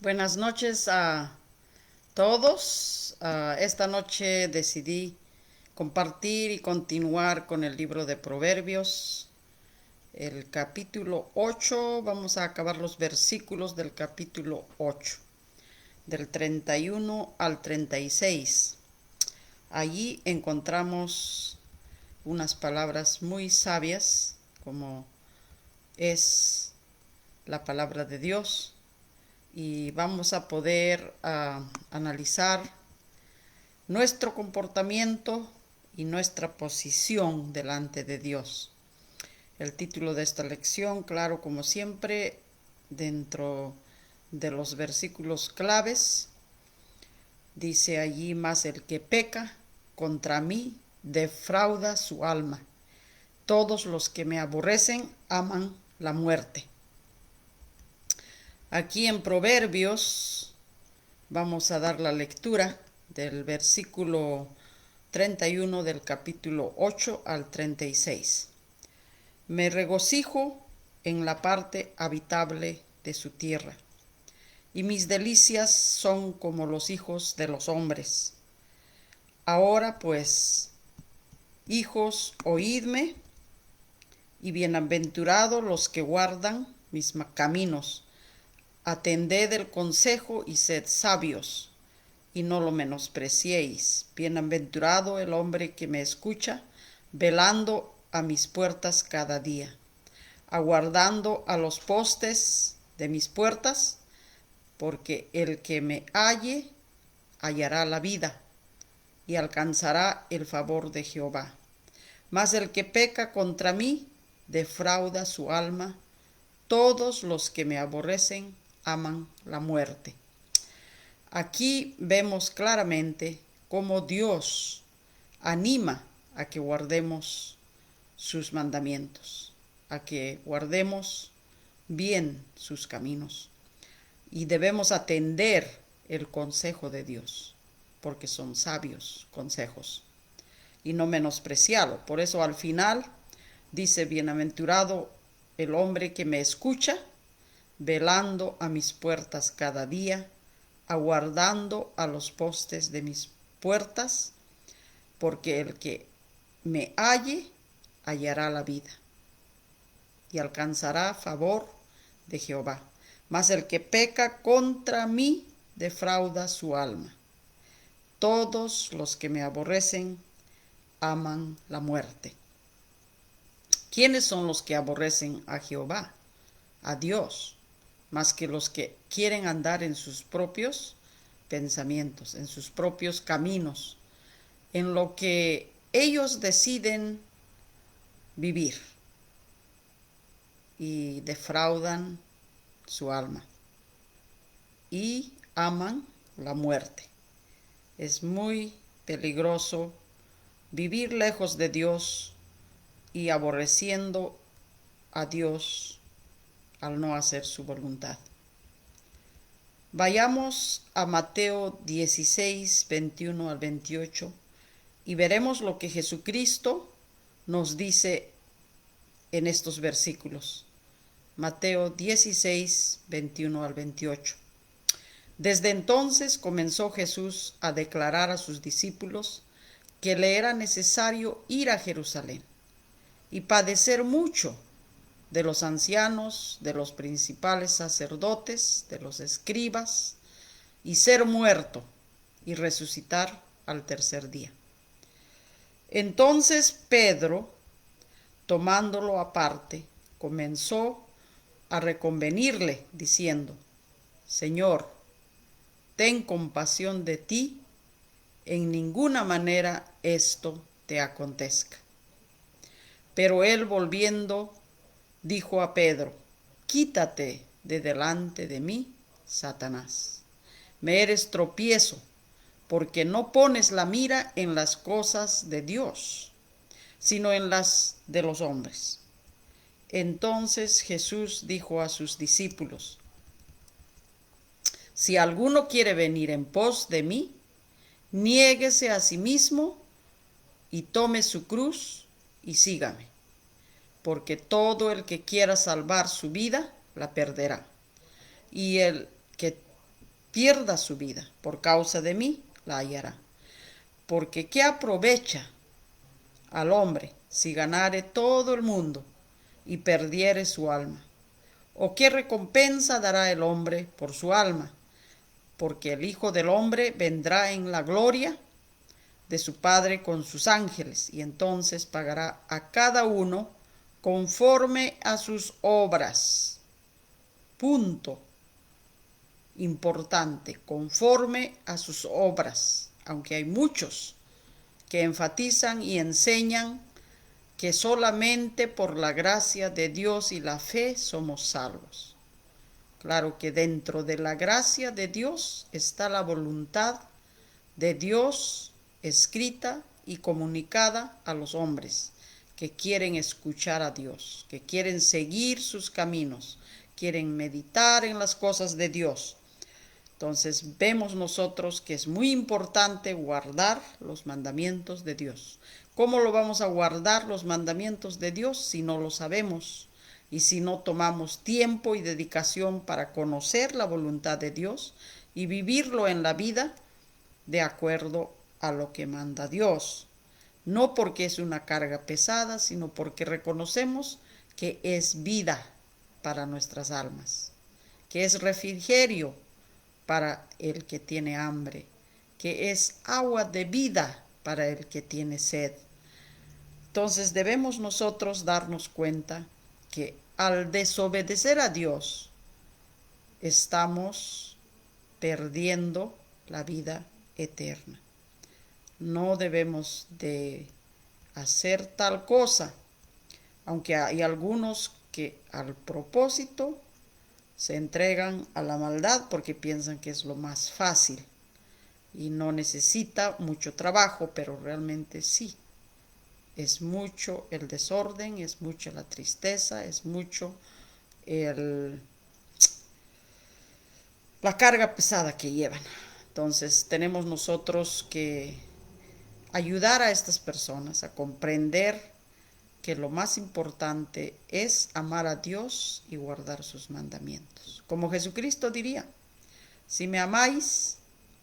Buenas noches a todos. Esta noche decidí compartir y continuar con el libro de Proverbios, el capítulo 8. Vamos a acabar los versículos del capítulo 8, del 31 al 36. Allí encontramos unas palabras muy sabias, como es la palabra de Dios, y vamos a poder analizar nuestro comportamiento y nuestra posición delante de Dios. El título de esta lección, claro, como siempre, dentro de los versículos claves, dice allí: más el que peca contra mí defrauda su alma. Todos los que me aborrecen aman la muerte. Aquí en Proverbios vamos a dar la lectura del versículo 31 del capítulo 8 al 36. Me regocijo en la parte habitable de su tierra, y mis delicias son como los hijos de los hombres. Ahora pues, hijos, oídme, y bienaventurados los que guardan mis caminos. Atended el consejo y sed sabios, y no lo menospreciéis. Bienaventurado el hombre que me escucha, velando a mis puertas cada día, aguardando a los postes de mis puertas, porque el que me halle hallará la vida y alcanzará el favor de Jehová. Mas el que peca contra mí defrauda su alma. Todos los que me aborrecen aman la muerte. Aquí vemos claramente cómo Dios anima a que guardemos sus mandamientos, a que guardemos bien sus caminos. Y debemos atender el consejo de Dios, porque son sabios consejos, y no menospreciarlo. Por eso al final dice: bienaventurado el hombre que me escucha, velando a mis puertas cada día, aguardando a los postes de mis puertas, porque el que me halle hallará la vida y alcanzará favor de Jehová. Mas el que peca contra mí defrauda su alma. Todos los que me aborrecen aman la muerte. ¿Quiénes son los que aborrecen a Jehová, a Dios, más que los que quieren andar en sus propios pensamientos, en sus propios caminos, en lo que ellos deciden vivir, y defraudan su alma y aman la muerte? Es muy peligroso vivir lejos de Dios y aborreciendo a Dios al no hacer su voluntad. Vayamos a Mateo 16, 21 al 28, y veremos lo que Jesucristo nos dice en estos versículos. Mateo 16, 21 al 28. Desde entonces comenzó Jesús a declarar a sus discípulos que le era necesario ir a Jerusalén y padecer mucho de los ancianos, de los principales sacerdotes, de los escribas, y ser muerto y resucitar al tercer día. Entonces Pedro, tomándolo aparte, comenzó a reconvenirle, diciendo: Señor, ten compasión de ti, en ninguna manera esto te acontezca. Pero él, volviendo, dijo a Pedro: Quítate de delante de mí, Satanás. Me eres tropiezo, porque no pones la mira en las cosas de Dios, sino en las de los hombres. Entonces Jesús dijo a sus discípulos: Si alguno quiere venir en pos de mí, niéguese a sí mismo y tome su cruz y sígame. Porque todo el que quiera salvar su vida, la perderá. Y el que pierda su vida, por causa de mí la hallará. Porque ¿qué aprovecha al hombre si ganare todo el mundo y perdiere su alma? ¿O qué recompensa dará el hombre por su alma? Porque el Hijo del Hombre vendrá en la gloria de su Padre con sus ángeles, y entonces pagará a cada uno conforme a sus obras. Punto importante, conforme a sus obras, aunque hay muchos que enfatizan y enseñan que solamente por la gracia de Dios y la fe somos salvos. Claro que dentro de la gracia de Dios está la voluntad de Dios escrita y comunicada a los hombres que quieren escuchar a Dios, que quieren seguir sus caminos, quieren meditar en las cosas de Dios. Entonces vemos nosotros que es muy importante guardar los mandamientos de Dios. ¿Cómo lo vamos a guardar los mandamientos de Dios si no lo sabemos y si no tomamos tiempo y dedicación para conocer la voluntad de Dios y vivirlo en la vida de acuerdo a lo que manda Dios? No porque es una carga pesada, sino porque reconocemos que es vida para nuestras almas, que es refrigerio para el que tiene hambre, que es agua de vida para el que tiene sed. Entonces debemos nosotros darnos cuenta que al desobedecer a Dios estamos perdiendo la vida eterna. No debemos de hacer tal cosa, aunque hay algunos que al propósito se entregan a la maldad porque piensan que es lo más fácil y no necesita mucho trabajo, pero realmente sí. Es mucho el desorden, es mucho la tristeza, es mucho la carga pesada que llevan. Entonces tenemos nosotros que ayudar a estas personas a comprender que lo más importante es amar a Dios y guardar sus mandamientos. Como Jesucristo diría, si me amáis,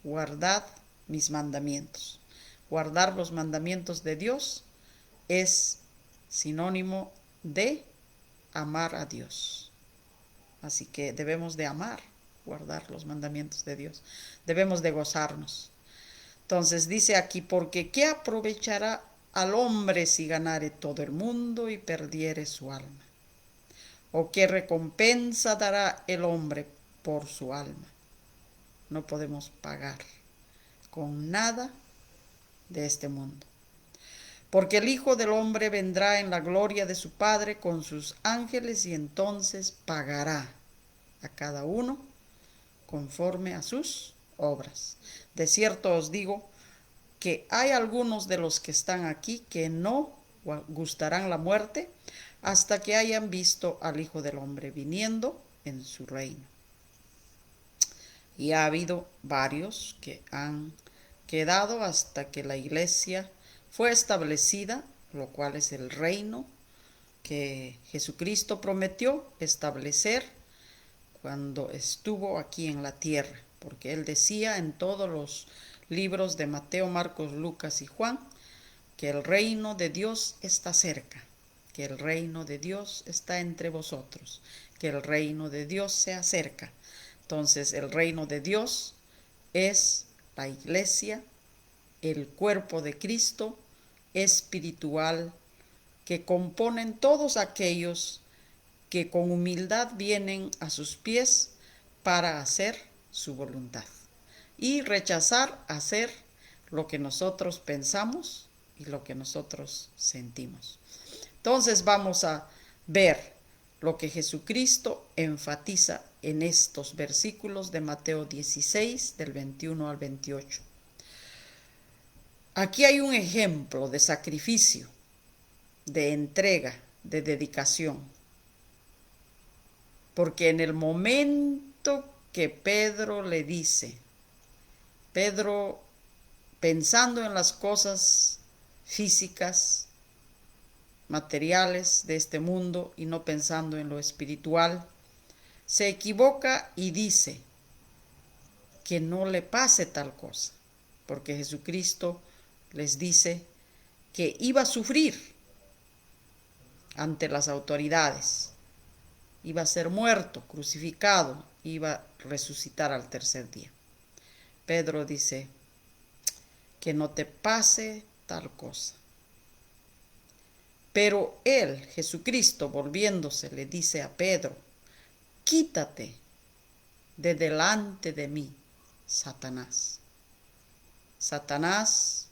guardad mis mandamientos. Guardar los mandamientos de Dios es sinónimo de amar a Dios. Así que debemos de amar, guardar los mandamientos de Dios. Debemos de gozarnos. Entonces dice aquí, porque ¿qué aprovechará al hombre si ganare todo el mundo y perdiere su alma? ¿O qué recompensa dará el hombre por su alma? No podemos pagar con nada de este mundo. Porque el Hijo del Hombre vendrá en la gloria de su Padre con sus ángeles y entonces pagará a cada uno conforme a sus obras. De cierto os digo que hay algunos de los que están aquí que no gustarán la muerte hasta que hayan visto al Hijo del Hombre viniendo en su reino. Y ha habido varios que han quedado hasta que la iglesia fue establecida, lo cual es el reino que Jesucristo prometió establecer cuando estuvo aquí en la tierra, porque él decía en todos los libros de Mateo, Marcos, Lucas y Juan que el reino de Dios está cerca, que el reino de Dios está entre vosotros, que el reino de Dios se acerca. Entonces el reino de Dios es la iglesia, el cuerpo de Cristo espiritual que componen todos aquellos que con humildad vienen a sus pies para hacer su voluntad y rechazar hacer lo que nosotros pensamos y lo que nosotros sentimos. Entonces vamos a ver lo que Jesucristo enfatiza en estos versículos de Mateo 16, del 21 al 28. Aquí hay un ejemplo de sacrificio, de entrega, de dedicación. Porque en el momento que Pedro le dice, Pedro pensando en las cosas físicas, materiales de este mundo y no pensando en lo espiritual, se equivoca y dice, que no le pase tal cosa, porque Jesucristo les dice que iba a sufrir ante las autoridades, iba a ser muerto, crucificado, iba a resucitar al tercer día. Pedro dice, que no te pase tal cosa. Pero él, Jesucristo, volviéndose, le dice a Pedro, quítate de delante de mí, Satanás. Satanás,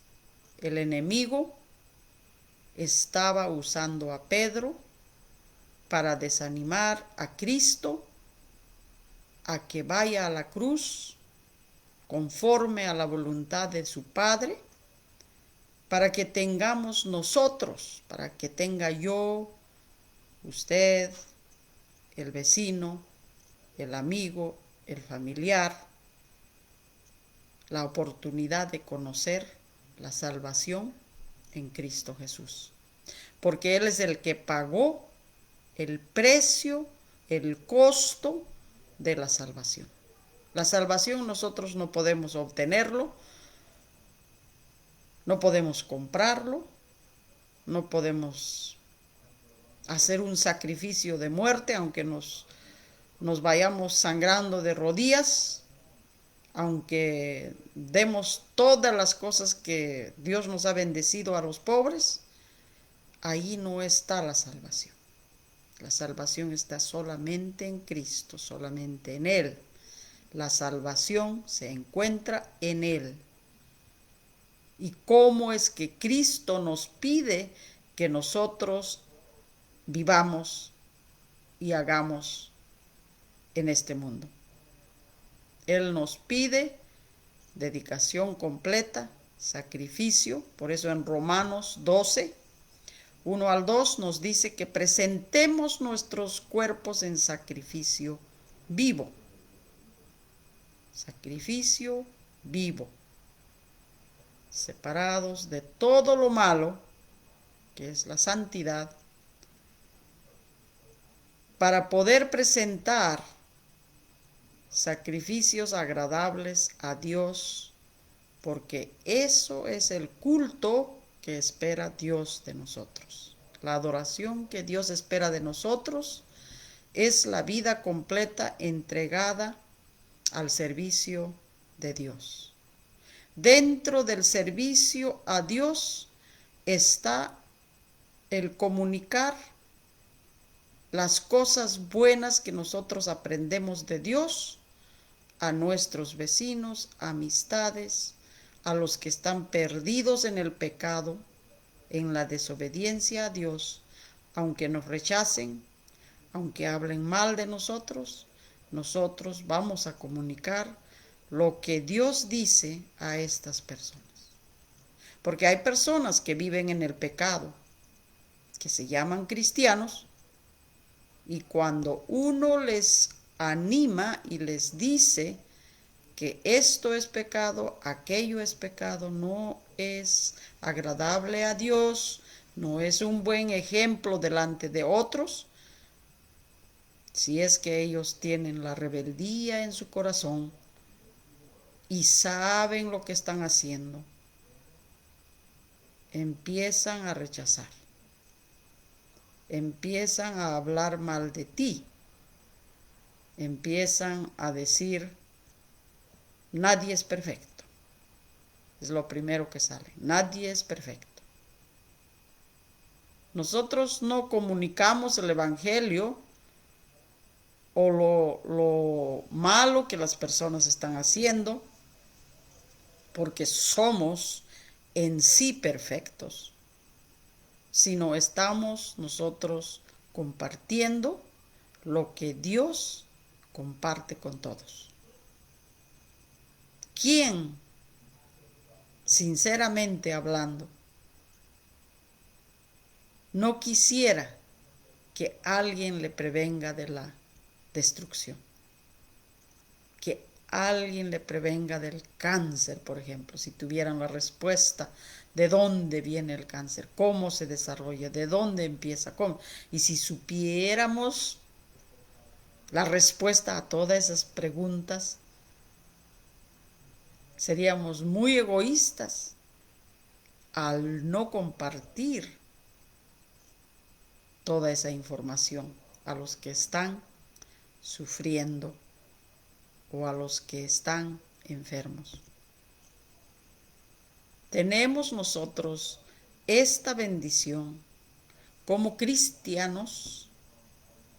el enemigo, estaba usando a Pedro para desanimar a Cristo a que vaya a la cruz conforme a la voluntad de su Padre, para que tengamos nosotros, para que tenga yo, usted, el vecino, el amigo, el familiar, la oportunidad de conocer la salvación en Cristo Jesús. Porque Él es el que pagó el precio, el costo de la salvación. La salvación nosotros no podemos obtenerlo, no podemos comprarlo, no podemos hacer un sacrificio de muerte, aunque nos vayamos sangrando de rodillas, aunque demos todas las cosas que Dios nos ha bendecido a los pobres, ahí no está la salvación. La salvación está solamente en Cristo, solamente en Él. La salvación se encuentra en Él. ¿Y cómo es que Cristo nos pide que nosotros vivamos y hagamos en este mundo? Él nos pide dedicación completa, sacrificio. Por eso en Romanos 12, 1 al 2 nos dice que presentemos nuestros cuerpos en sacrificio vivo. Sacrificio vivo. Separados de todo lo malo, que es la santidad, para poder presentar sacrificios agradables a Dios, porque eso es el culto que espera Dios de nosotros. La adoración que Dios espera de nosotros es la vida completa entregada al servicio de Dios. Dentro del servicio a Dios está el comunicar las cosas buenas que nosotros aprendemos de Dios a nuestros vecinos, amistades, a los que están perdidos en el pecado, en la desobediencia a Dios, aunque nos rechacen, aunque hablen mal de nosotros vamos a comunicar lo que Dios dice a estas personas. Porque hay personas que viven en el pecado, que se llaman cristianos, y cuando uno les anima y les dice que esto es pecado, aquello es pecado, no es agradable a Dios, no es un buen ejemplo delante de otros, si es que ellos tienen la rebeldía en su corazón y saben lo que están haciendo, empiezan a rechazar, empiezan a hablar mal de ti, empiezan a decir, nadie es perfecto. Es lo primero que sale, nadie es perfecto. Nosotros no comunicamos el evangelio o lo malo que las personas están haciendo, porque somos en sí perfectos, sino estamos nosotros compartiendo lo que Dios comparte con todos. ¿Quién, sinceramente hablando, no quisiera que alguien le prevenga de la destrucción? Que alguien le prevenga del cáncer, por ejemplo, si tuvieran la respuesta de dónde viene el cáncer, cómo se desarrolla, de dónde empieza, cómo. Y si supiéramos la respuesta a todas esas preguntas, Seríamos muy egoístas al no compartir toda esa información a los que están sufriendo o a los que están enfermos. Tenemos nosotros esta bendición como cristianos,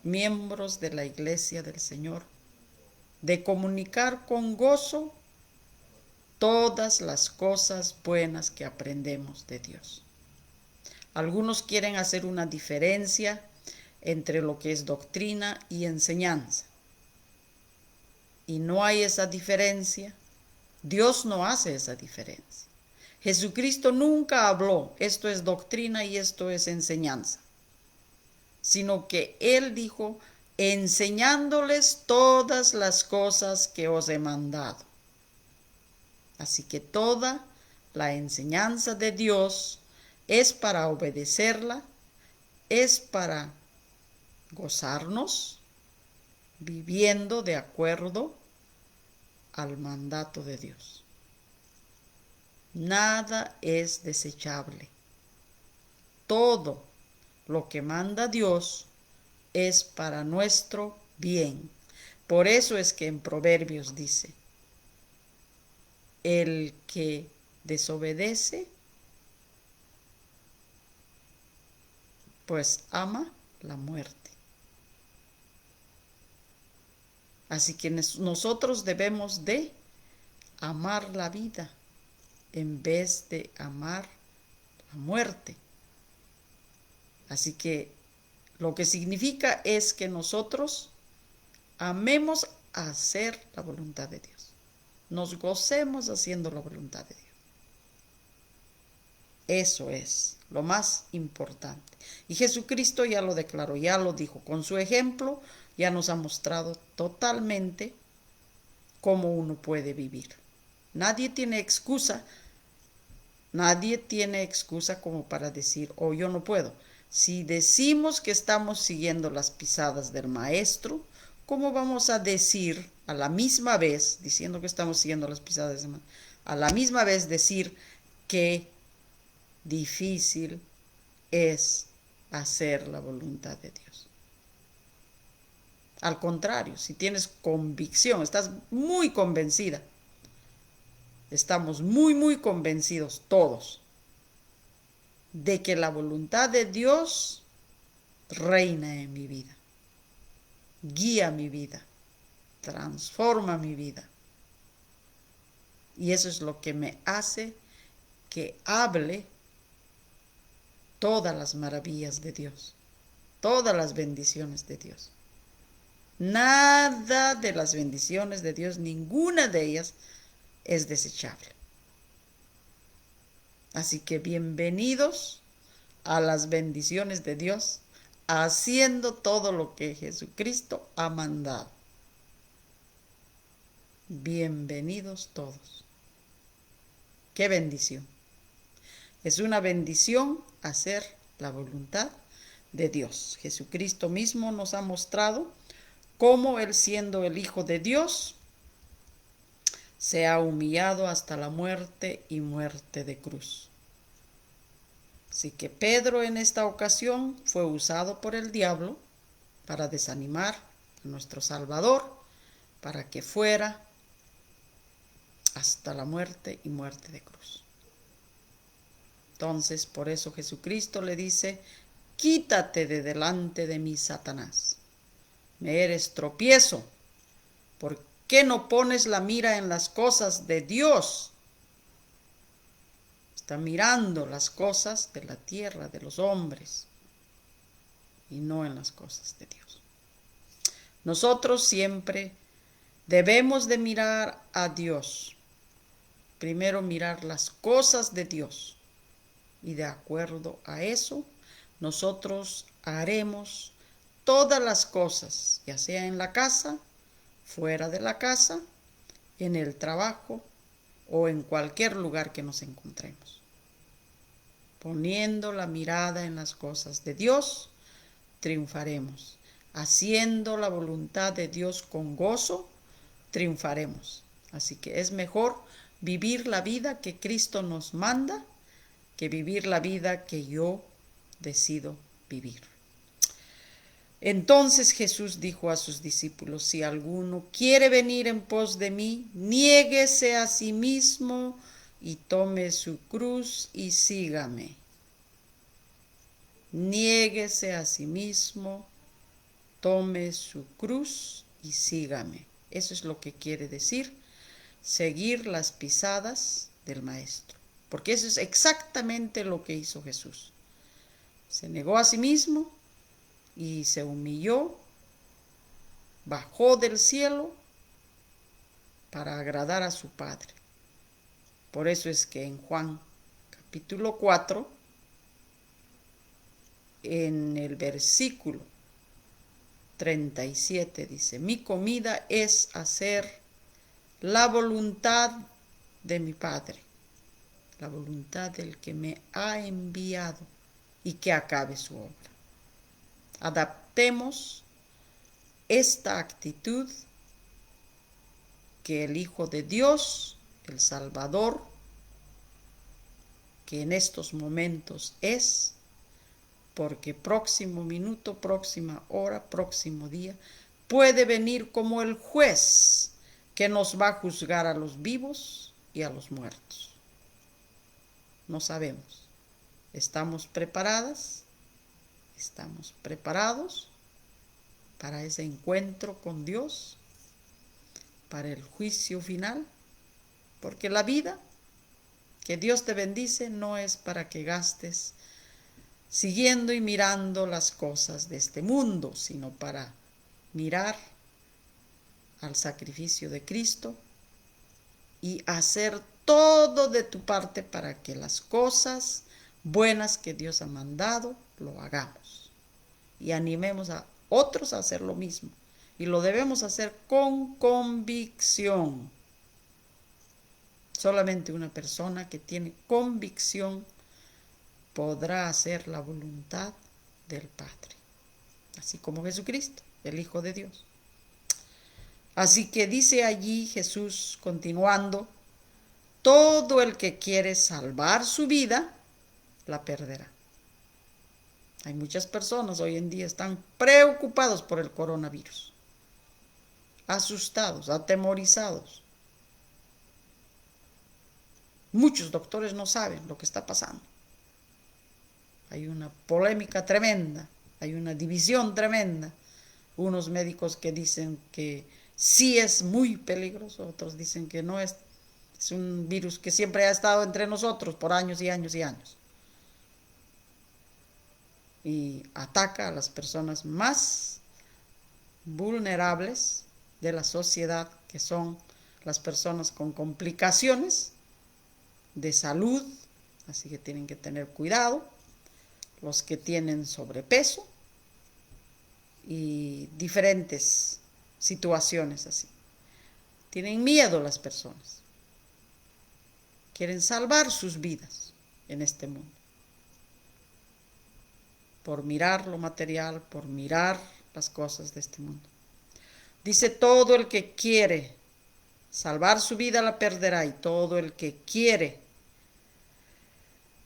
miembros de la Iglesia del Señor, de comunicar con gozo todas las cosas buenas que aprendemos de Dios. Algunos quieren hacer una diferencia entre lo que es doctrina y enseñanza. Y no hay esa diferencia. Dios no hace esa diferencia. Jesucristo nunca habló, esto es doctrina y esto es enseñanza, sino que Él dijo, enseñándoles todas las cosas que os he mandado. Así que toda la enseñanza de Dios es para obedecerla, es para gozarnos, viviendo de acuerdo al mandato de Dios. Nada es desechable. Todo lo que manda Dios es para nuestro bien. Por eso es que en Proverbios dice, el que desobedece, pues ama la muerte. Así que nosotros debemos de amar la vida en vez de amar la muerte. Así que lo que significa es que nosotros amemos hacer la voluntad de Dios. Nos gocemos haciendo la voluntad de Dios. Eso es lo más importante. Y Jesucristo ya lo declaró, ya lo dijo. Con su ejemplo ya nos ha mostrado totalmente cómo uno puede vivir. Nadie tiene excusa como para decir, oh, yo no puedo. Si decimos que estamos siguiendo las pisadas del Maestro, ¿cómo vamos a decir a la misma vez, diciendo que estamos siguiendo las pisadas del Maestro, a la misma vez decir que difícil es hacer la voluntad de Dios? Al contrario, si tienes convicción, estás muy convencida, estamos muy convencidos todos de que la voluntad de Dios reina en mi vida, guía mi vida, transforma mi vida. Y eso es lo que me hace que hable todas las maravillas de Dios, todas las bendiciones de Dios. Nada de las bendiciones de Dios, ninguna de ellas es desechable. Así que bienvenidos a las bendiciones de Dios, haciendo todo lo que Jesucristo ha mandado. Bienvenidos todos. ¡Qué bendición! Es una bendición hacer la voluntad de Dios. Jesucristo mismo nos ha mostrado cómo Él, siendo el Hijo de Dios, se ha humillado hasta la muerte y muerte de cruz. Así que Pedro en esta ocasión fue usado por el diablo para desanimar a nuestro Salvador, para que fuera hasta la muerte y muerte de cruz. Entonces, por eso Jesucristo le dice, quítate de delante de mí, Satanás. Me eres tropiezo. ¿Por qué no pones la mira en las cosas de Dios? Está mirando las cosas de la tierra, de los hombres, y no en las cosas de Dios. Nosotros siempre debemos de mirar a Dios. Primero mirar las cosas de Dios. Y de acuerdo a eso, nosotros haremos todas las cosas, ya sea en la casa, fuera de la casa, en el trabajo o en cualquier lugar que nos encontremos. Poniendo la mirada en las cosas de Dios, triunfaremos. Haciendo la voluntad de Dios con gozo, triunfaremos. Así que es mejor vivir la vida que Cristo nos manda que vivir la vida que yo decido vivir. Entonces Jesús dijo a sus discípulos: si alguno quiere venir en pos de mí, niéguese a sí mismo y tome su cruz y sígame. Niéguese a sí mismo, tome su cruz y sígame. Eso es lo que quiere decir seguir las pisadas del Maestro. Porque eso es exactamente lo que hizo Jesús. Se negó a sí mismo y se humilló, bajó del cielo para agradar a su Padre. Por eso es que en Juan capítulo 4, en el versículo 37 dice: mi comida es hacer la voluntad de mi Padre, la voluntad del que me ha enviado y que acabe su obra. Adaptemos esta actitud que el Hijo de Dios, el Salvador, que en estos momentos es, porque próximo minuto, próxima hora, próximo día, puede venir como el juez que nos va a juzgar a los vivos y a los muertos. No sabemos. ¿Estamos preparadas? ¿Estamos preparados para ese encuentro con Dios? ¿Para el juicio final? Porque la vida que Dios te bendice no es para que gastes siguiendo y mirando las cosas de este mundo, sino para mirar al sacrificio de Cristo y hacer todo de tu parte para que las cosas buenas que Dios ha mandado lo hagamos. Y animemos a otros a hacer lo mismo. Y lo debemos hacer con convicción. Solamente una persona que tiene convicción podrá hacer la voluntad del Padre, así como Jesucristo, el Hijo de Dios. Así que dice allí Jesús, continuando: todo el que quiere salvar su vida, la perderá. Hay muchas personas hoy en día están preocupados por el coronavirus, asustados, atemorizados. Muchos doctores no saben lo que está pasando. Hay una polémica tremenda, hay una división tremenda. Unos médicos que dicen que sí es muy peligroso, otros dicen que no es. Es un virus que siempre ha estado entre nosotros por años y años y años. Y ataca a las personas más vulnerables de la sociedad, que son las personas con complicaciones de salud, así que tienen que tener cuidado, los que tienen sobrepeso y diferentes situaciones así. Tienen miedo las personas, quieren salvar sus vidas en este mundo, por mirar lo material, por mirar las cosas de este mundo. Dice: todo el que quiere salvar su vida la perderá, y todo el que quiere,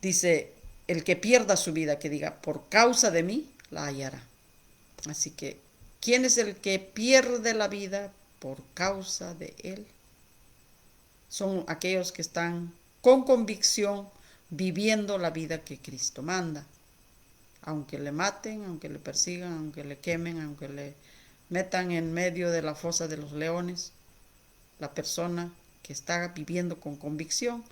dice, el que pierda su vida, que diga, por causa de mí, la hallará. Así que, ¿quién es el que pierde la vida por causa de él? Son aquellos que están con convicción viviendo la vida que Cristo manda. Aunque le maten, aunque le persigan, aunque le quemen, aunque le metan en medio de la fosa de los leones, la persona que está viviendo con convicción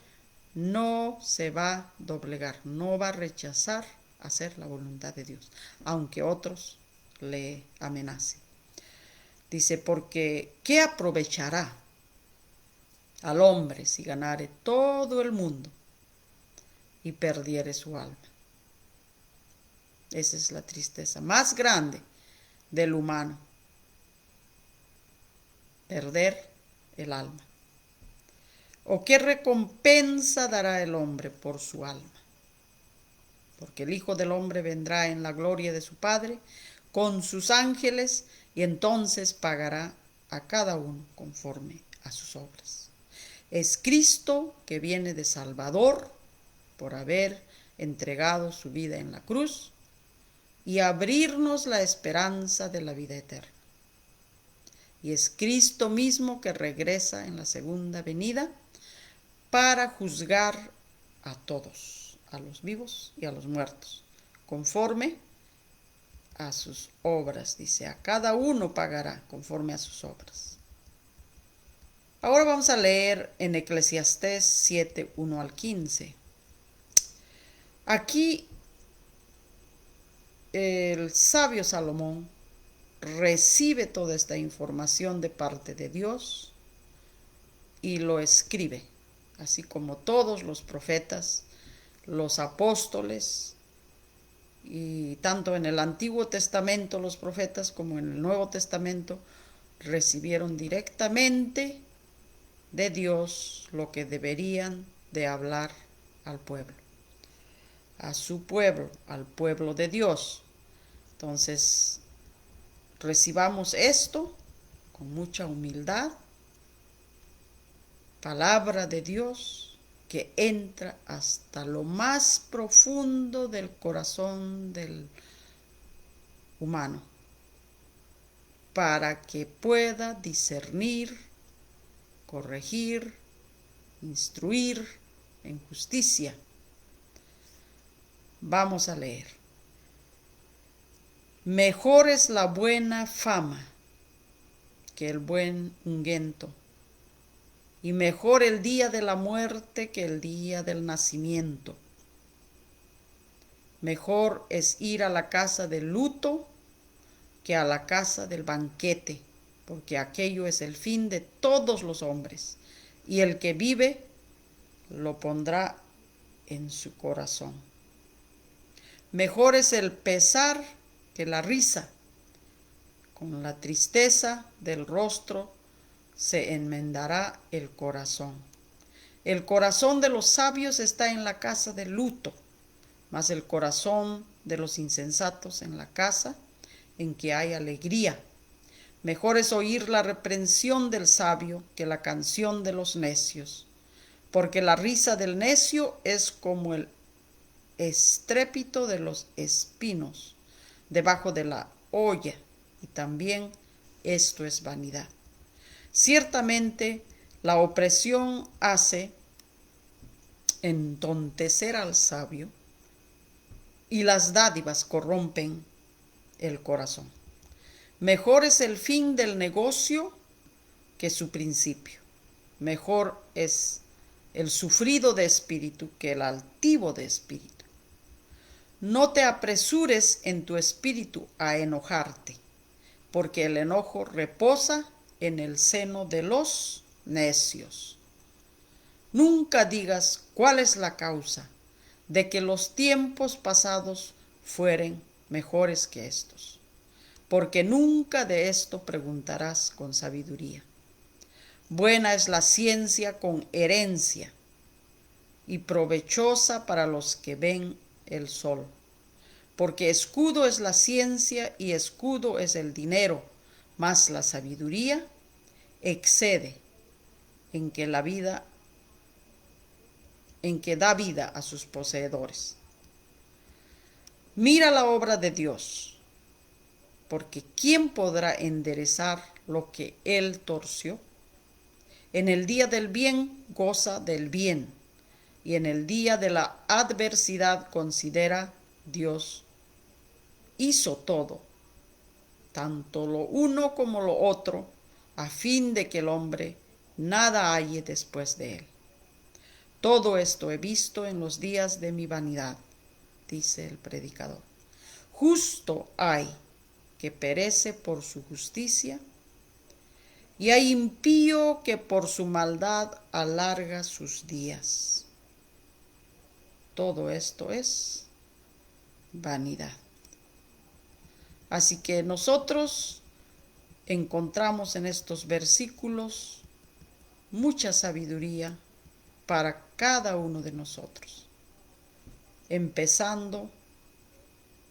no se va a doblegar, no va a rechazar hacer la voluntad de Dios, aunque otros le amenacen. Dice: porque ¿qué aprovechará al hombre si ganare todo el mundo y perdiere su alma? Esa es la tristeza más grande del humano, perder el alma. ¿O qué recompensa dará el hombre por su alma? Porque el Hijo del Hombre vendrá en la gloria de su Padre con sus ángeles, y entonces pagará a cada uno conforme a sus obras. Es Cristo que viene de Salvador por haber entregado su vida en la cruz y abrirnos la esperanza de la vida eterna. Y es Cristo mismo que regresa en la segunda venida para juzgar a todos, a los vivos y a los muertos, conforme a sus obras. Dice, a cada uno pagará conforme a sus obras. Ahora vamos a leer en Eclesiastés 7, 1 al 15. Aquí el sabio Salomón recibe toda esta información de parte de Dios y lo escribe, así como todos los profetas, los apóstoles, y tanto en el Antiguo Testamento los profetas como en el Nuevo Testamento recibieron directamente de Dios lo que deberían de hablar al pueblo, a su pueblo, al pueblo de Dios. Entonces, recibamos esto con mucha humildad, palabra de Dios que entra hasta lo más profundo del corazón del humano, para que pueda discernir, corregir, instruir en justicia. Vamos a leer. Mejor es la buena fama que el buen ungüento, y mejor el día de la muerte que el día del nacimiento. Mejor es ir a la casa del luto que a la casa del banquete, porque aquello es el fin de todos los hombres, y el que vive lo pondrá en su corazón. Mejor es el pesar que la risa. Con la tristeza del rostro se enmendará el corazón. El corazón de los sabios está en la casa del luto, mas el corazón de los insensatos en la casa en que hay alegría. Mejor es oír la reprensión del sabio que la canción de los necios, porque la risa del necio es como el estrépito de los espinos debajo de la olla, y también esto es vanidad. Ciertamente la opresión hace entontecer al sabio, y las dádivas corrompen el corazón. Mejor es el fin del negocio que su principio. Mejor es el sufrido de espíritu que el altivo de espíritu. No te apresures en tu espíritu a enojarte, porque el enojo reposa en el seno de los necios. Nunca digas cuál es la causa de que los tiempos pasados fueren mejores que estos, porque nunca de esto preguntarás con sabiduría. Buena es la ciencia con herencia y provechosa para los que ven el sol, porque escudo es la ciencia y escudo es el dinero, mas la sabiduría excede en que da vida a sus poseedores. Mira la obra de Dios, porque ¿quién podrá enderezar lo que él torció? En el día del bien goza del bien, y en el día de la adversidad considera Dios hizo todo, tanto lo uno como lo otro, a fin de que el hombre nada halle después de él. Todo esto he visto en los días de mi vanidad, dice el predicador. Justo hay que perece por su justicia, y hay impío que por su maldad alarga sus días. Todo esto es vanidad. Así que nosotros encontramos en estos versículos mucha sabiduría para cada uno de nosotros, empezando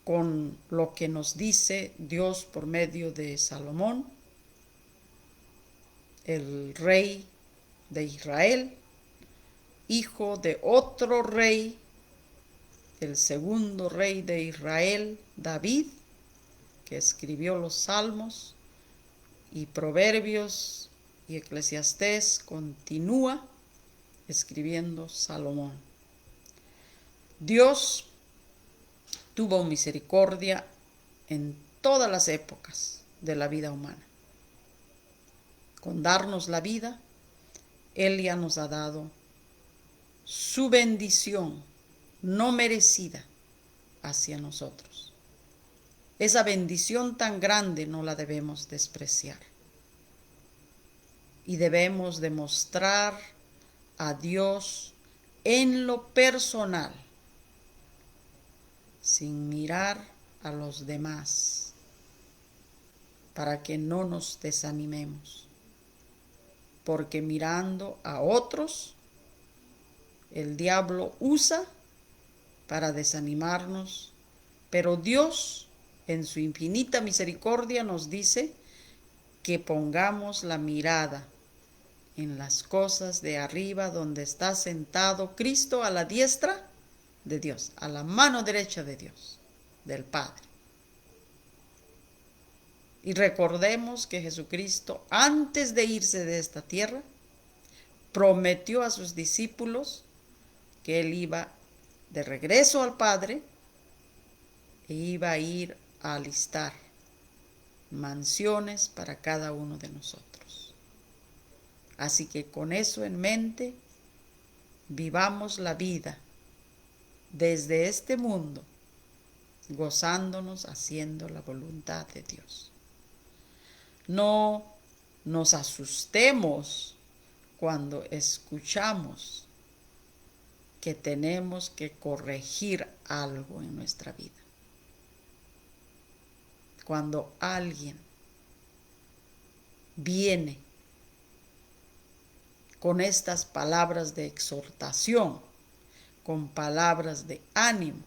con lo que nos dice Dios por medio de Salomón, el rey de Israel, hijo de otro rey, el segundo rey de Israel, David, que escribió los Salmos y Proverbios y Eclesiastés, continúa escribiendo Salomón. Dios tuvo misericordia en todas las épocas de la vida humana. Con darnos la vida, Él ya nos ha dado su bendición no merecida hacia nosotros. Esa bendición tan grande no la debemos despreciar. Y debemos demostrar a Dios en lo personal, sin mirar a los demás, para que no nos desanimemos. Porque mirando a otros, el diablo usa para desanimarnos, pero Dios, en su infinita misericordia, nos dice que pongamos la mirada en las cosas de arriba, donde está sentado Cristo a la diestra de Dios, a la mano derecha de Dios, del Padre. Y recordemos que Jesucristo, antes de irse de esta tierra, prometió a sus discípulos que Él iba de regreso al Padre e iba a ir a alistar mansiones para cada uno de nosotros. Así que con eso en mente, vivamos la vida desde este mundo, gozándonos haciendo la voluntad de Dios. No nos asustemos cuando escuchamos que tenemos que corregir algo en nuestra vida. Cuando alguien viene con estas palabras de exhortación, con palabras de ánimo,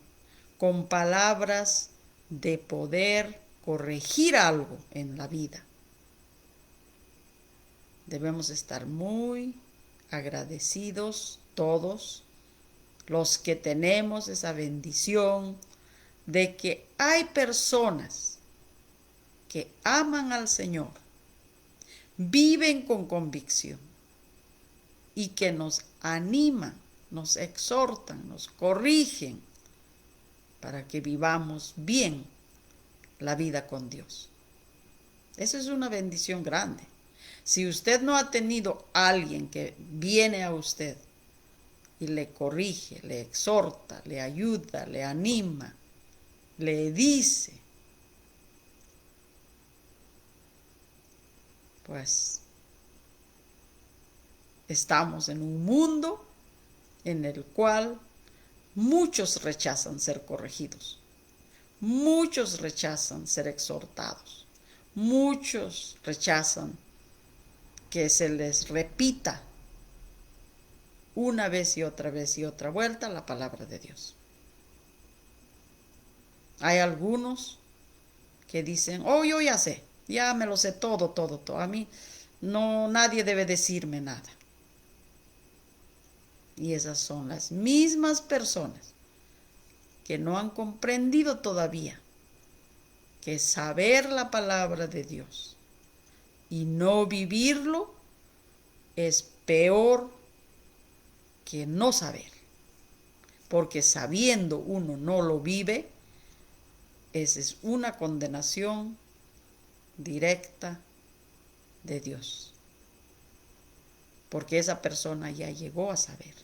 con palabras de poder corregir algo en la vida, debemos estar muy agradecidos todos los que tenemos esa bendición de que hay personas que aman al Señor, viven con convicción y que nos animan, nos exhortan, nos corrigen para que vivamos bien la vida con Dios. Eso es una bendición grande. Si usted no ha tenido a alguien que viene a usted y le corrige, le exhorta, le ayuda, le anima, le dice, pues estamos en un mundo en el cual muchos rechazan ser corregidos, muchos rechazan ser exhortados, muchos rechazan que se les repita una vez y otra vuelta la palabra de Dios. Hay algunos que dicen, oh, yo ya sé, ya me lo sé todo. A mí no, nadie debe decirme nada. Y esas son las mismas personas que no han comprendido todavía que saber la palabra de Dios y no vivirlo es peor que no saber. Porque sabiendo uno no lo vive, esa es una condenación directa de Dios. Porque esa persona ya llegó a saber.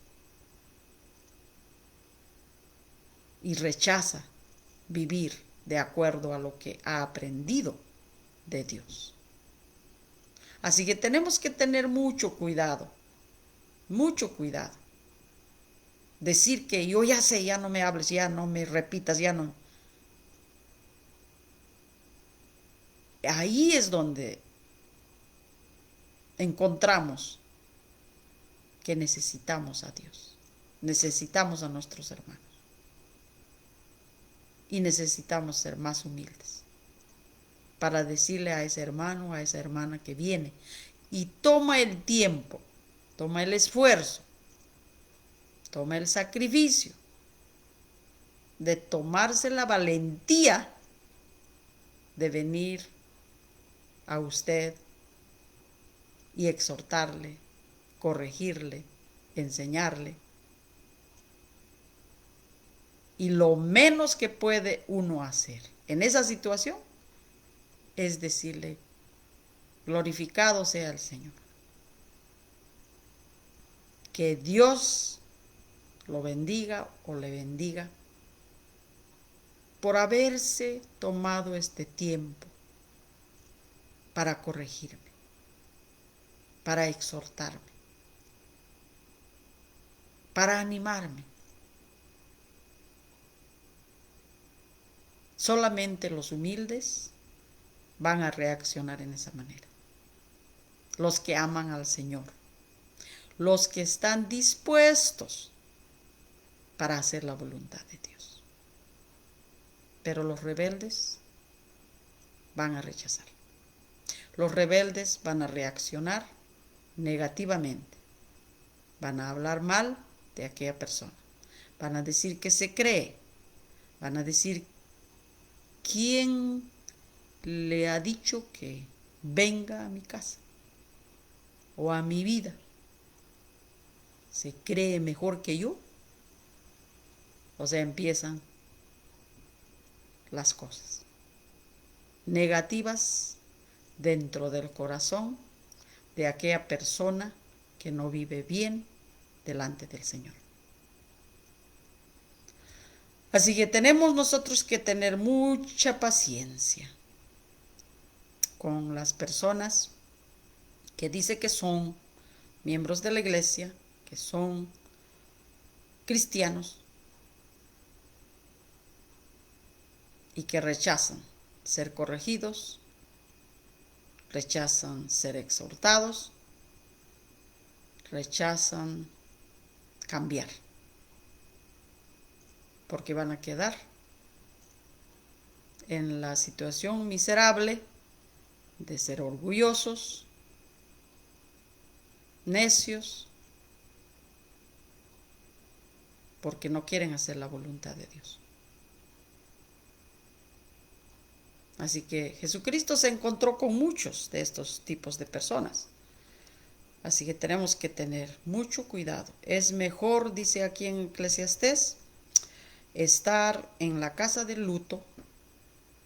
Y rechaza vivir de acuerdo a lo que ha aprendido de Dios. Así que tenemos que tener mucho cuidado. Decir que yo ya sé, ya no me hables, ya no me repitas, ya no. Ahí es donde encontramos que necesitamos a Dios, necesitamos a nuestros hermanos y necesitamos ser más humildes para decirle a ese hermano, a esa hermana que viene y toma el tiempo toma el esfuerzo, toma el sacrificio de tomarse la valentía de venir a usted y exhortarle, corregirle, enseñarle. Y lo menos que puede uno hacer en esa situación es decirle, glorificado sea el Señor. Que Dios lo bendiga o le bendiga por haberse tomado este tiempo para corregirme, para exhortarme, para animarme. Solamente los humildes van a reaccionar en esa manera. Los que aman al Señor, los que están dispuestos para hacer la voluntad de Dios. Pero los rebeldes van a rechazar. Los rebeldes van a reaccionar negativamente. Van a hablar mal de aquella persona. Van a decir que se cree. Van a decir, ¿quién le ha dicho que venga a mi casa o a mi vida? ¿Se cree mejor que yo? O sea, empiezan las cosas negativas dentro del corazón de aquella persona que no vive bien delante del Señor. Así que tenemos nosotros que tener mucha paciencia con las personas que dice que son miembros de la iglesia, que son cristianos y que rechazan ser corregidos, rechazan ser exhortados, rechazan cambiar, porque van a quedar en la situación miserable de ser orgullosos, necios, porque no quieren hacer la voluntad de Dios. Así que Jesucristo se encontró con muchos de estos tipos de personas. Así que tenemos que tener mucho cuidado. Es mejor, dice aquí en Eclesiastés, estar en la casa del luto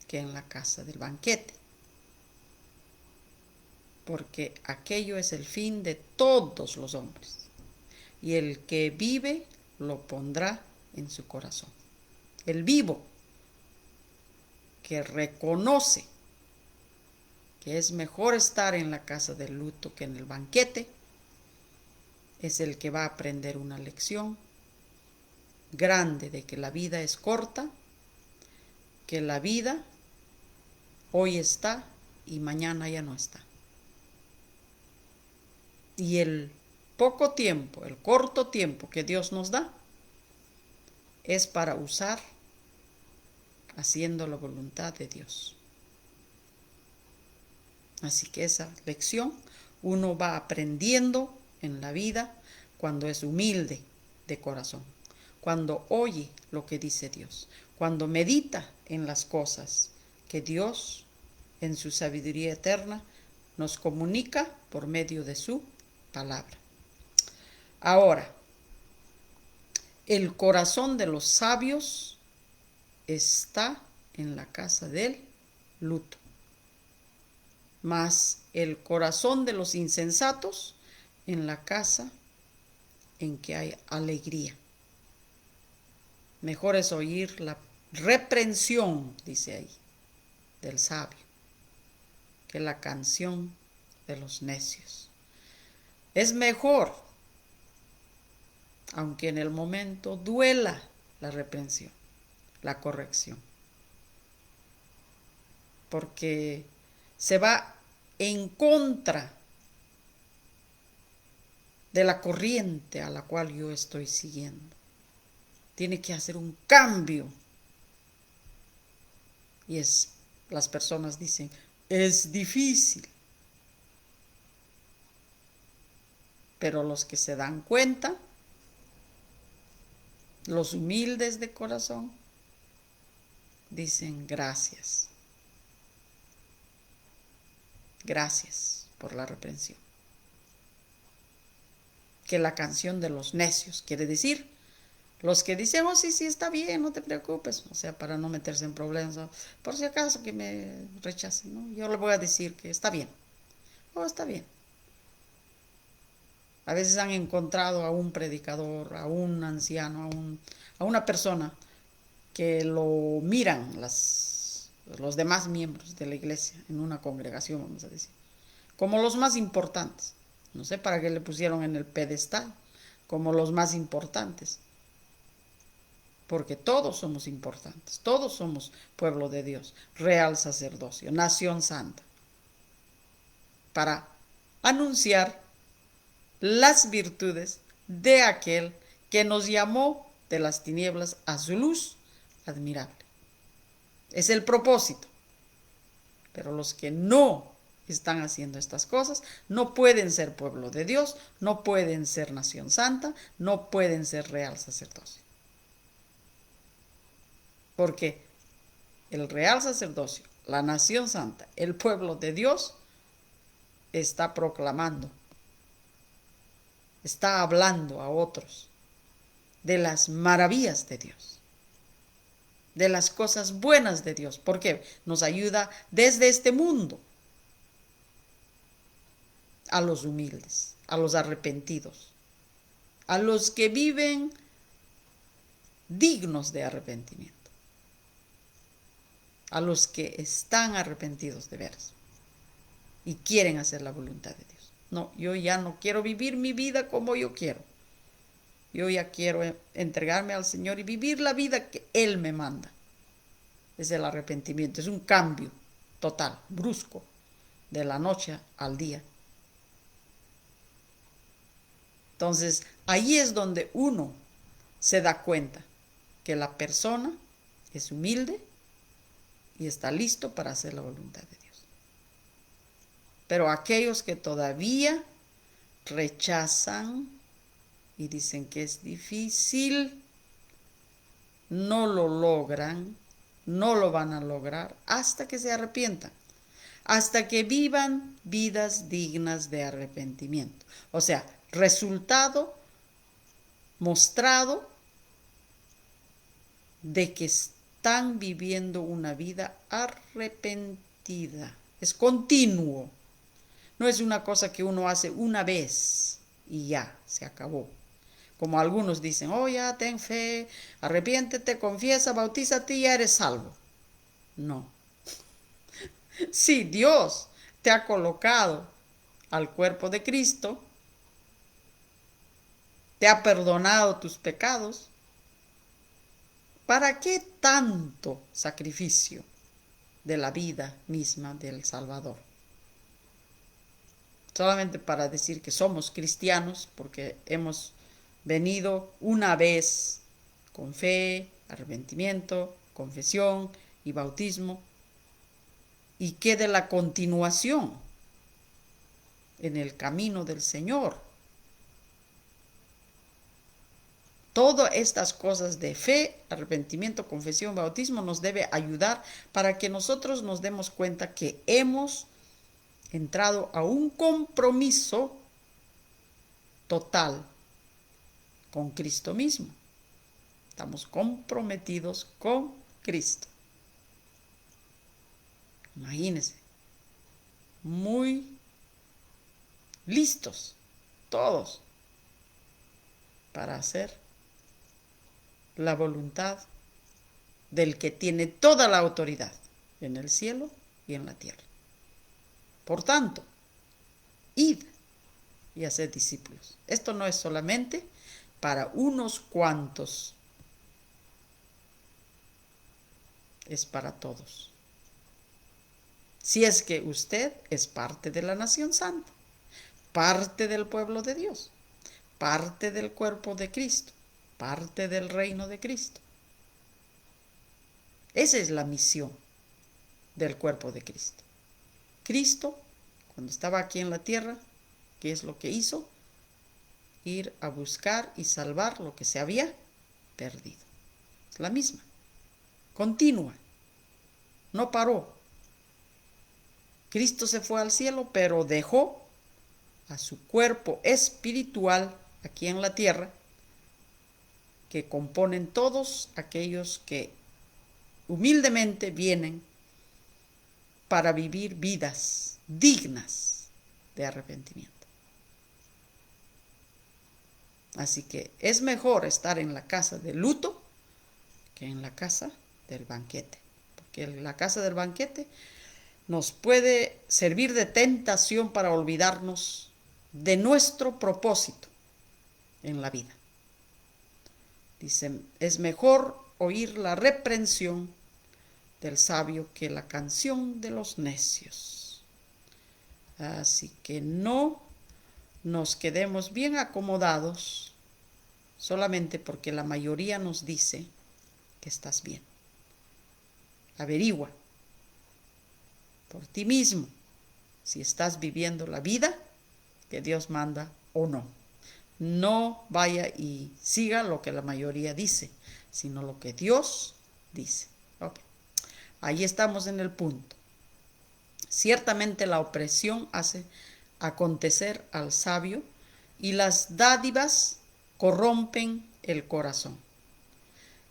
que en la casa del banquete. Porque aquello es el fin de todos los hombres. Y el que vive lo pondrá en su corazón. El vivo, que reconoce que es mejor estar en la casa del luto que en el banquete, es el que va a aprender una lección grande de que la vida es corta, que la vida hoy está y mañana ya no está. Y el poco tiempo, el corto tiempo que Dios nos da, es para usar haciendo la voluntad de Dios. Así que esa lección uno va aprendiendo en la vida cuando es humilde de corazón, cuando oye lo que dice Dios, cuando medita en las cosas que Dios, en su sabiduría eterna, nos comunica por medio de su palabra. Ahora, el corazón de los sabios está en la casa del luto, mas el corazón de los insensatos en la casa en que hay alegría. Mejor es oír la reprensión, dice ahí, del sabio, que la canción de los necios. Es mejor, aunque en el momento duela la reprensión, la corrección, porque se va en contra de la corriente a la cual yo estoy siguiendo. Tiene que hacer un cambio. Y las personas dicen, es difícil. Pero los que se dan cuenta, los humildes de corazón, dicen gracias. Gracias por la reprensión. Que la canción de los necios quiere decir, los que dicen, oh sí, sí, está bien, no te preocupes, o sea, para no meterse en problemas, ¿no? Por si acaso que me rechacen, ¿no? Yo le voy a decir que está bien, oh, está bien. A veces han encontrado a un predicador, a un anciano, a una persona que lo miran los demás miembros de la iglesia en una congregación, vamos a decir, como los más importantes. No sé para qué le pusieron en el pedestal, como los más importantes. Porque todos somos importantes, todos somos pueblo de Dios, real sacerdocio, nación santa, para anunciar las virtudes de aquel que nos llamó de las tinieblas a su luz admirable. Es el propósito. Pero los que no están haciendo estas cosas no pueden ser pueblo de Dios, no pueden ser nación santa, no pueden ser real sacerdocio. Porque el real sacerdocio, la nación santa, el pueblo de Dios, está proclamando, está hablando a otros de las maravillas de Dios, de las cosas buenas de Dios, porque nos ayuda desde este mundo a los humildes, a los arrepentidos, a los que viven dignos de arrepentimiento, a los que están arrepentidos de veras y quieren hacer la voluntad de Dios. No, yo ya no quiero vivir mi vida como yo quiero. Yo ya quiero entregarme al Señor y vivir la vida que Él me manda. Es el arrepentimiento, es un cambio total, brusco, de la noche al día. Entonces, ahí es donde uno se da cuenta que la persona es humilde y está listo para hacer la voluntad de Dios. Pero aquellos que todavía rechazan y dicen que es difícil, no lo logran, no lo van a lograr hasta que se arrepientan, hasta que vivan vidas dignas de arrepentimiento. O sea, resultado mostrado de que están viviendo una vida arrepentida. Es continuo. No es una cosa que uno hace una vez y ya, se acabó. Como algunos dicen, oh ya, ten fe, arrepiéntete, confiesa, bautízate y ya eres salvo. No. Si Dios te ha colocado al cuerpo de Cristo, te ha perdonado tus pecados, ¿para qué tanto sacrificio de la vida misma del Salvador? Solamente para decir que somos cristianos porque hemos venido una vez con fe, arrepentimiento, confesión y bautismo, y quede la continuación en el camino del Señor. Todas estas cosas de fe, arrepentimiento, confesión, bautismo nos debe ayudar para que nosotros nos demos cuenta que hemos entrado a un compromiso total con Cristo mismo. Estamos comprometidos con Cristo. Imagínense, muy listos todos para hacer la voluntad del que tiene toda la autoridad en el cielo y en la tierra. Por tanto, id y haced discípulos. Esto no es solamente para unos cuantos, es para todos. Si es que usted es parte de la nación santa, parte del pueblo de Dios, parte del cuerpo de Cristo, parte del reino de Cristo. Esa es la misión del cuerpo de Cristo. Cristo, cuando estaba aquí en la tierra, ¿qué es lo que hizo? ir a buscar y salvar lo que se había perdido. La misma, continua, no paró. Cristo se fue al cielo, pero dejó a su cuerpo espiritual aquí en la tierra, que componen todos aquellos que humildemente vienen para vivir vidas dignas de arrepentimiento. Así que es mejor estar en la casa del luto que en la casa del banquete, porque la casa del banquete nos puede servir de tentación para olvidarnos de nuestro propósito en la vida. Dicen, es mejor oír la reprensión del sabio que la canción de los necios. Así que no nos quedemos bien acomodados solamente porque la mayoría nos dice que estás bien. Averigua por ti mismo si estás viviendo la vida que Dios manda o no. No vaya y siga lo que la mayoría dice, sino lo que Dios dice. Okay. Ahí estamos en el punto. Ciertamente la opresión hace acontecer al sabio y las dádivas corrompen el corazón.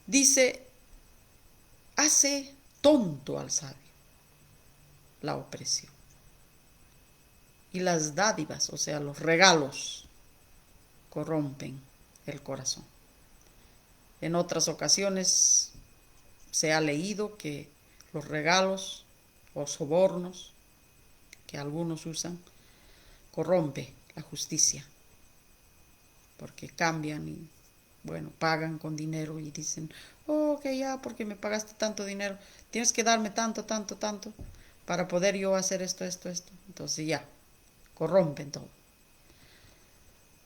Dice, hace tonto al sabio la opresión. Y las dádivas, o sea, los regalos, corrompen el corazón. En otras ocasiones se ha leído que los regalos o sobornos que algunos usan corrompe la justicia, porque cambian y pagan con dinero y dicen, oh, que ya, porque me pagaste tanto dinero, tienes que darme tanto para poder yo hacer esto. Entonces ya, corrompen todo.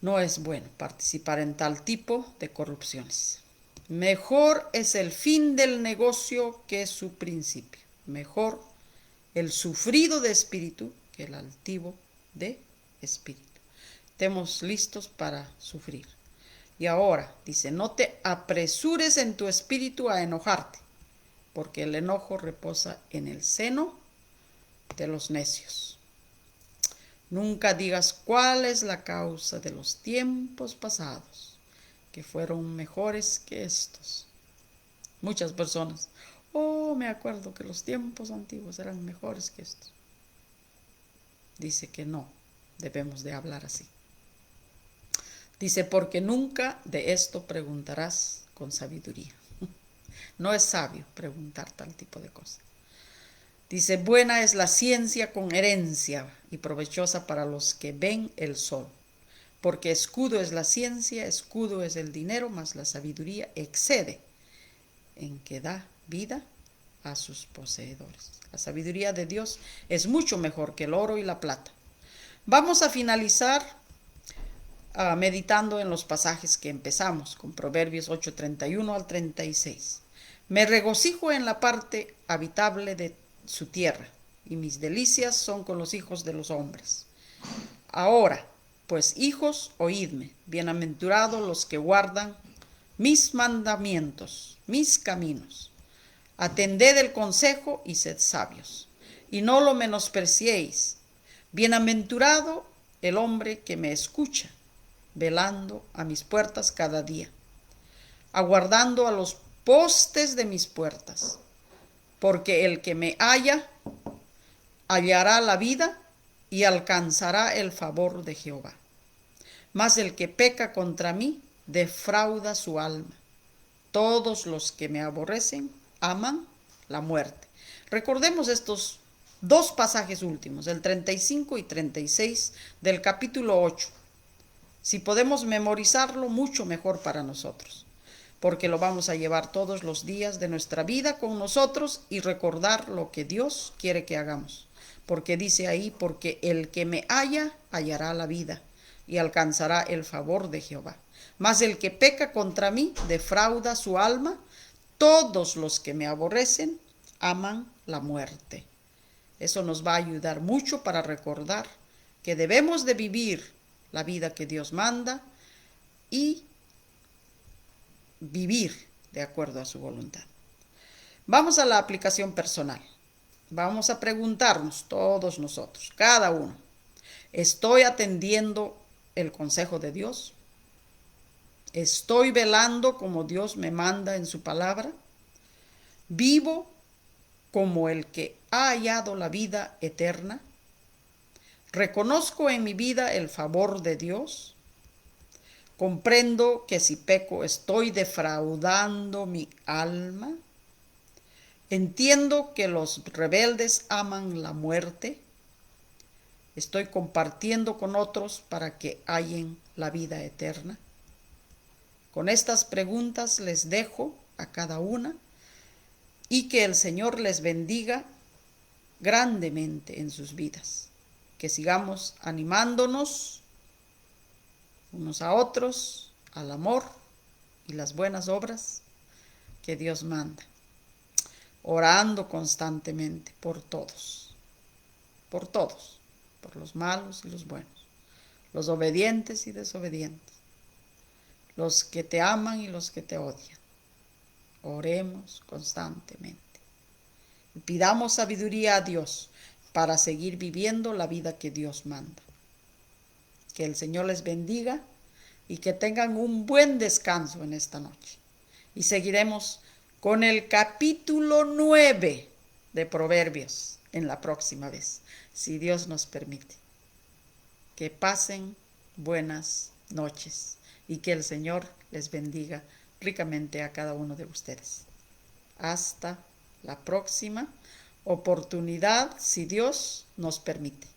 No es bueno participar en tal tipo de corrupciones. Mejor es el fin del negocio que su principio. Mejor el sufrido de espíritu que el altivo de espíritu. Estemos listos para sufrir. Y ahora, dice, no te apresures en tu espíritu a enojarte, porque el enojo reposa en el seno de los necios. Nunca digas cuál es la causa de los tiempos pasados, que fueron mejores que estos. Muchas personas, me acuerdo que los tiempos antiguos eran mejores que estos. Dice que no debemos de hablar así. Dice, porque nunca de esto preguntarás con sabiduría. No es sabio preguntar tal tipo de cosas. Dice, buena es la ciencia con herencia y provechosa para los que ven el sol. Porque escudo es la ciencia, escudo es el dinero, mas la sabiduría excede en que da vida a sus poseedores. La sabiduría de Dios es mucho mejor que el oro y la plata. Vamos a finalizar meditando en los pasajes que empezamos, con Proverbios 8:31 al 36. Me regocijo en la parte habitable de su tierra, y mis delicias son con los hijos de los hombres. Ahora, pues hijos, oídme, bienaventurados los que guardan mis mandamientos, mis caminos. Atended el consejo y sed sabios, y no lo menospreciéis. Bienaventurado el hombre que me escucha, velando a mis puertas cada día, aguardando a los postes de mis puertas, porque el que me halla, hallará la vida y alcanzará el favor de Jehová. Mas el que peca contra mí, defrauda su alma. Todos los que me aborrecen aman la muerte. Recordemos estos dos pasajes últimos, el 35 y 36 del capítulo 8. Si podemos memorizarlo, mucho mejor para nosotros, porque lo vamos a llevar todos los días de nuestra vida con nosotros y recordar lo que Dios quiere que hagamos. Porque dice ahí, porque el que me halla, hallará la vida y alcanzará el favor de Jehová. Mas el que peca contra mí, defrauda su alma. Todos los que me aborrecen aman la muerte. Eso nos va a ayudar mucho para recordar que debemos de vivir la vida que Dios manda, y vivir de acuerdo a su voluntad. Vamos a la aplicación personal. Vamos a preguntarnos todos nosotros, cada uno, ¿estoy atendiendo el consejo de Dios? ¿Estoy velando como Dios me manda en su palabra? ¿Vivo como el que ha hallado la vida eterna? ¿Reconozco en mi vida el favor de Dios? ¿Comprendo que si peco estoy defraudando mi alma? ¿Entiendo que los rebeldes aman la muerte? ¿Estoy compartiendo con otros para que hallen la vida eterna? Con estas preguntas les dejo a cada una y que el Señor les bendiga grandemente en sus vidas. Que sigamos animándonos unos a otros al amor y las buenas obras que Dios manda. Orando constantemente por todos, por los malos y los buenos, los obedientes y desobedientes, los que te aman y los que te odian. Oremos constantemente y pidamos sabiduría a Dios para seguir viviendo la vida que Dios manda. Que el Señor les bendiga y que tengan un buen descanso en esta noche. Y seguiremos con el capítulo 9 de Proverbios en la próxima vez, si Dios nos permite. Que pasen buenas noches y que el Señor les bendiga ricamente a cada uno de ustedes. Hasta la próxima oportunidad, si Dios nos permite.